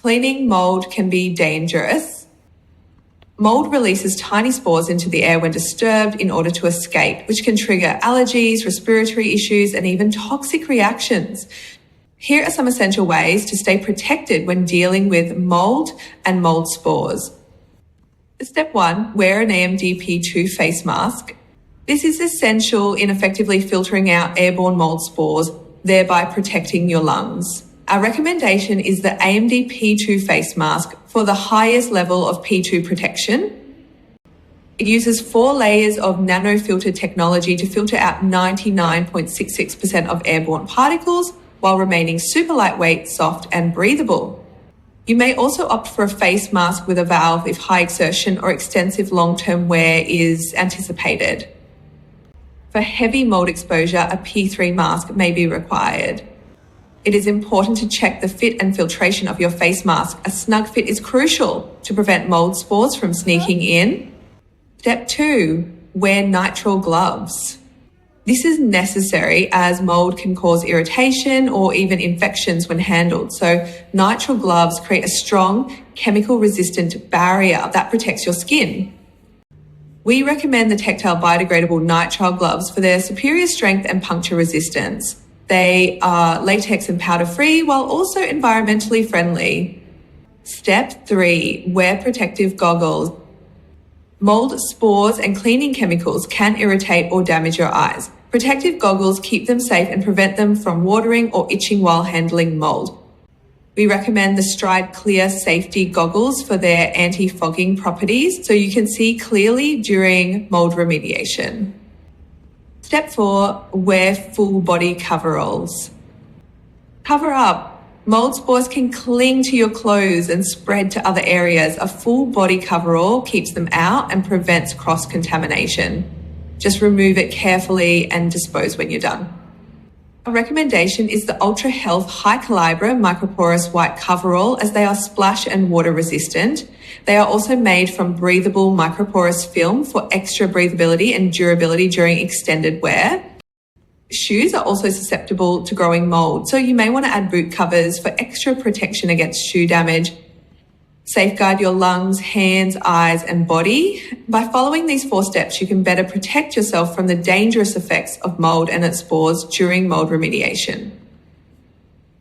Cleaning mould can be dangerous. Mould releases tiny spores into the air when disturbed in order to escape, which can trigger allergies, respiratory issues, and even toxic reactions. Here are some essential ways to stay protected when dealing with mould and mould spores. Step 1, wear an AMDP2 face mask. This is essential in effectively filtering out airborne mould spores, thereby protecting your lungs. Our recommendation is the AMDP2 face mask for the highest level of P2 protection. It uses 4 layers of nanofilter technology to filter out 99.66% of airborne particles while remaining super lightweight, soft, and breathable. You may also opt for a face mask with a valve if high exertion or extensive long-term wear is anticipated. For heavy mould exposure, a P3 mask may be required. It is important to check the fit and filtration of your face mask. A snug fit is crucial to prevent mould spores from sneaking in. Step 2, wear nitrile gloves. This is necessary as mould can cause irritation or even infections when handled. So nitrile gloves create a strong chemical-resistant barrier that protects your skin. We recommend the Tactile biodegradable nitrile gloves for their superior strength and puncture resistance. They are latex and powder-free while also environmentally friendly. Step 3, wear protective goggles. Mould spores and cleaning chemicals can irritate or damage your eyes. Protective goggles keep them safe and prevent them from watering or itching while handling mould. We recommend the Stride Clear safety goggles for their anti-fogging properties so you can see clearly during mould remediation. Step 4, wear full body coveralls. Cover up. Mould spores can cling to your clothes and spread to other areas. A full body coverall keeps them out and prevents cross-contamination. Just remove it carefully and dispose when you're done. A recommendation is the Ultra Health High Calibre Microporous White Coverall, as they are splash and water resistant. They are also made from breathable microporous film for extra breathability and durability during extended wear. Shoes are also susceptible to growing mould, so you may want to add boot covers for extra protection against shoe damage. Safeguard your lungs, hands, eyes, and body. By following these 4 steps, you can better protect yourself from the dangerous effects of mould and its spores during mould remediation.